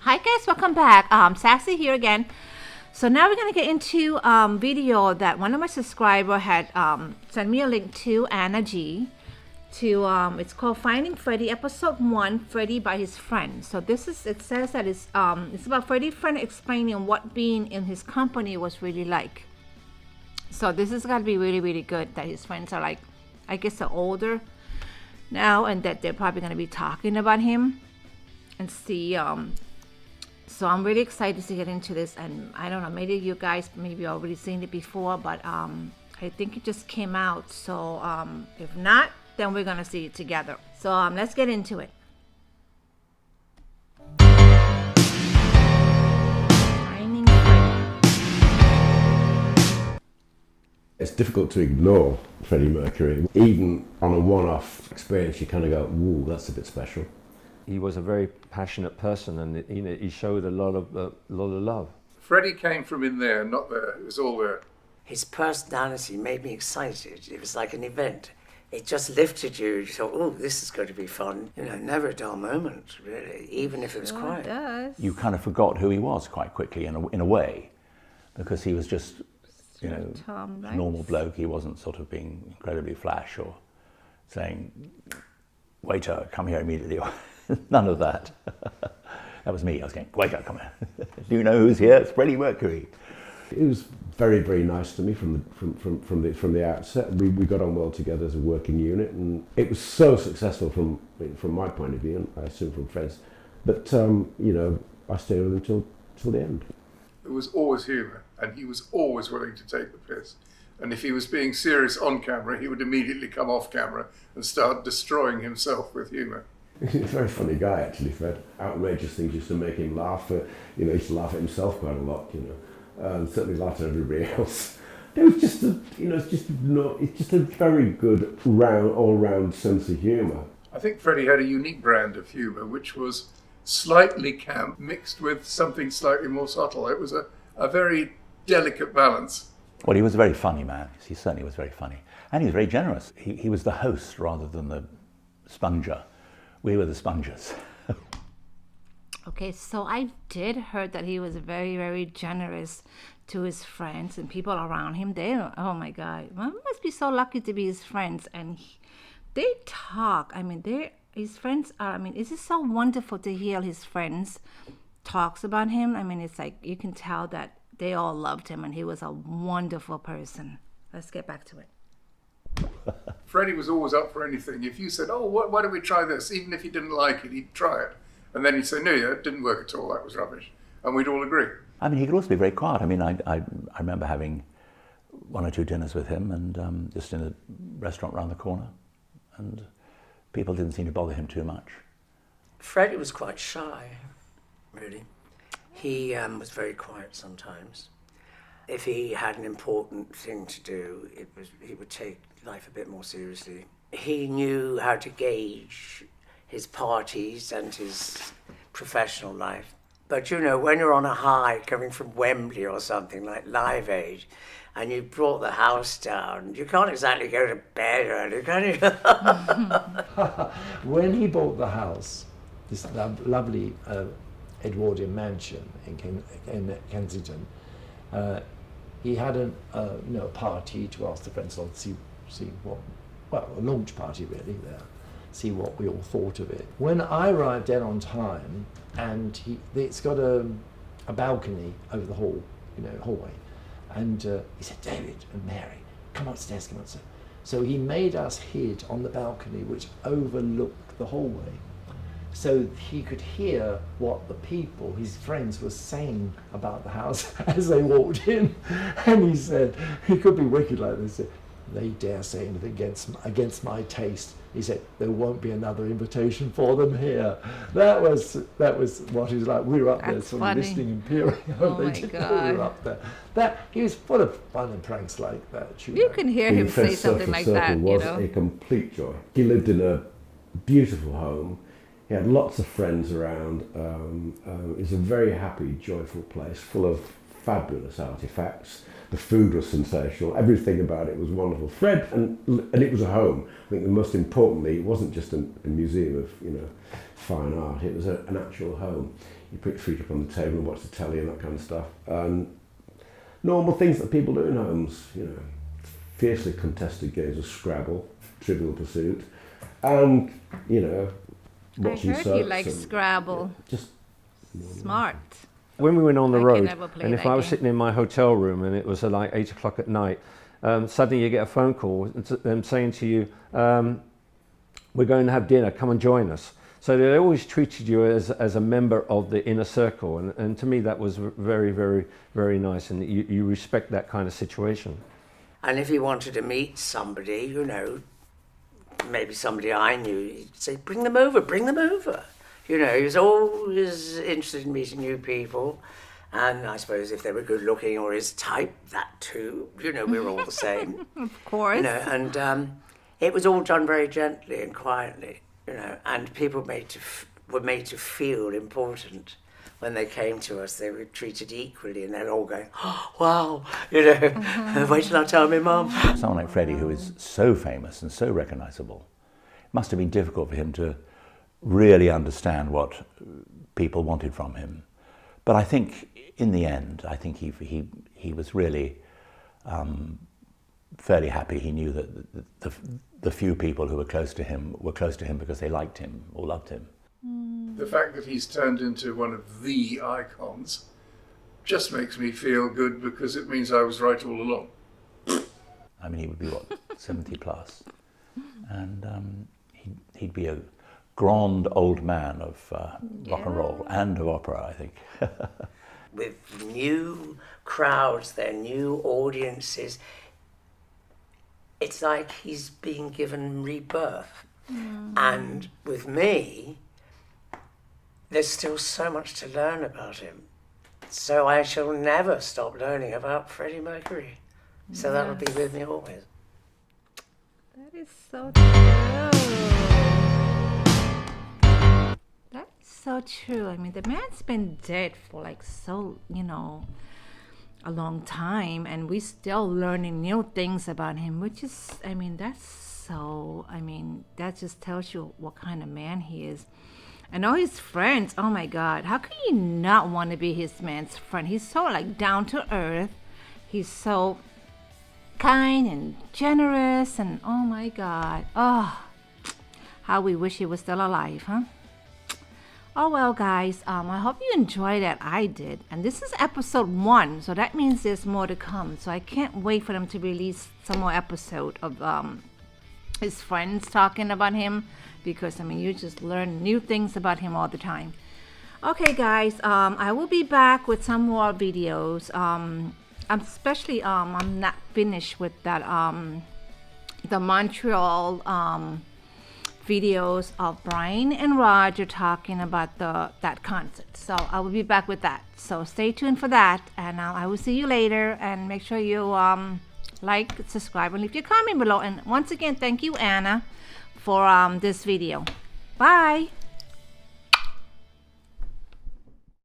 Hi guys, welcome back. Sassy here again. So now we're gonna get into video that one of my subscribers had sent me a link to, Anna G. To it's called Finding Freddie, episode 1, Freddie by his friend. So this is, it says that it's about Freddie's friend explaining what being in his company was really like. So this is gonna be really, really good. That his friends are like, I guess they're older now, and that they're probably gonna be talking about him and see. So I'm really excited to get into this, and I don't know, maybe you guys maybe already seen it before, but I think it just came out. So if not, then we're gonna see it together. So let's get into it. Finding Freddie. It's difficult to ignore Freddie Mercury. Even on a one-off experience, you kind of go, "Ooh, that's a bit special." He was a very passionate person, and he showed a lot of love. Freddie came from in there, not there. It was all there. His personality made me excited. It was like an event. It just lifted you. You thought, oh, this is going to be fun. You know, never a dull moment, really, even if it was quiet. It does. You kind of forgot who he was quite quickly in a way, because he was just, you know, Tom, right? a normal bloke. He wasn't sort of being incredibly flash or saying, "Waiter, come here immediately." None of that. That was me. I was going, "Waiter, come here." Do you know who's here? It's Freddie Mercury. He was very, very nice to me from the outset. We got on well together as a working unit, and it was so successful from my point of view, and I assume from Fred's. But you know, I stayed with him till the end. There was always humour, and he was always willing to take the piss. And if he was being serious on camera, he would immediately come off camera and start destroying himself with humour. He's a very funny guy, actually, Fred. Outrageous things used to make him laugh. You know, he used to laugh at himself quite a lot. You know, and certainly laughed at everybody else. It was just it's just a very good all-round sense of humour. I think Freddie had a unique brand of humour, which was slightly camp mixed with something slightly more subtle. It was a very delicate balance. Well, he was a very funny man. He certainly was very funny. And he was very generous. He was the host rather than the sponger. We were the spongers. Okay, so I did heard that he was very, very generous to his friends and people around him. Oh my God, one must be so lucky to be his friends. And they talk. I mean, his friends are. I mean, it's just so wonderful to hear his friends talks about him. I mean, it's like you can tell that they all loved him, and he was a wonderful person. Let's get back to it. Freddie was always up for anything. If you said, "Oh, why don't we try this?" Even if he didn't like it, he'd try it. And then he'd say, "No, yeah, it didn't work at all. That was rubbish." And we'd all agree. I mean, he could also be very quiet. I mean, I remember having one or two dinners with him, and just in a restaurant around the corner, and people didn't seem to bother him too much. Freddie was quite shy, really. He was very quiet sometimes. If he had an important thing to do, he would take life a bit more seriously. He knew how to gauge his parties and his professional life. But you know, when you're on a high coming from Wembley or something like Live Aid, and you brought the house down, you can't exactly go to bed early, can you? When he bought the house, this lovely Edwardian mansion in Kensington, he had a party to ask the friends on to see what, well, a launch party really there, see what we all thought of it. When I arrived in on time, and it's got a balcony over the hall, hallway, and he said, "David and Mary, come upstairs, come upstairs." So he made us hid on the balcony, which overlooked the hallway, so he could hear what the people, his friends, were saying about the house as they walked in. And he said, he could be wicked like this, "They dare say anything against my taste." He said, "There won't be another invitation for them here." That was what he was like. We were up there sort of listening and peering. Oh They my didn't know God. we were up there. He was full of fun and pranks like that. You can hear him say something like that, was a complete joy. He lived in a beautiful home. He had lots of friends around. It was a very happy, joyful place, full of fabulous artifacts. The food was sensational. Everything about it was wonderful. Fred, and it was a home. I think the most importantly, it wasn't just a museum of, you know, fine art. It was an actual home. You put your feet up on the table and watch the telly and that kind of stuff. And normal things that people do in homes, you know, fiercely contested games of Scrabble, Trivial Pursuit, and, you know, watching I heard you like Scrabble. Just smart. When we went on the I can road, never play and if that I was game. sitting in my hotel room and it was like 8 o'clock at night, suddenly you get a phone call them saying to you, we're going to have dinner, come and join us. So they always treated you as a member of the inner circle, and to me that was very, very, very nice, and you respect that kind of situation. And if he wanted to meet somebody, you know, maybe somebody I knew, he'd say, bring them over, bring them over. You know, he was always interested in meeting new people. And I suppose if they were good looking or his type, that too, you know, we were all the same. Of course. You know, and it was all done very gently and quietly, you know, and people were made to feel important. When they came to us, they were treated equally, and they're all going, oh, wow, you know, wait till I tell my mum. Someone like Freddie, who is so famous and so recognisable, it must have been difficult for him to really understand what people wanted from him. But I think, in the end, I think he was really fairly happy. He knew that the few people who were close to him because they liked him or loved him. The fact that he's turned into one of the icons just makes me feel good, because it means I was right all along. I mean, he would be, what, 70 plus? And he'd be a grand old man of rock and roll and of opera, I think. With new crowds, their new audiences, it's like he's being given rebirth. And with me, there's still so much to learn about him. So I shall never stop learning about Freddie Mercury. So that will be with me always. That is so true. That is so true. I mean, the man's been dead for like so, you know, a long time, and we still learning new things about him, which is, I mean, that just tells you what kind of man he is. And all his friends, oh my God, how can you not want to be his man's friend? He's so like down to earth. He's so kind and generous, and oh my God, oh, how we wish he was still alive, huh? Oh well, guys, I hope you enjoyed that. I did. And this is episode 1, so that means there's more to come. So I can't wait for them to release some more episode of his friends talking about him, because I mean, you just learn new things about him all the time. Okay, guys, I will be back with some more videos. I'm not finished with that the Montreal videos of Brian and Roger talking about that concert. So I will be back with that. So stay tuned for that, and I will see you later. And make sure you like, subscribe, and leave your comment below. And once again, thank you, Anna, for this video. Bye.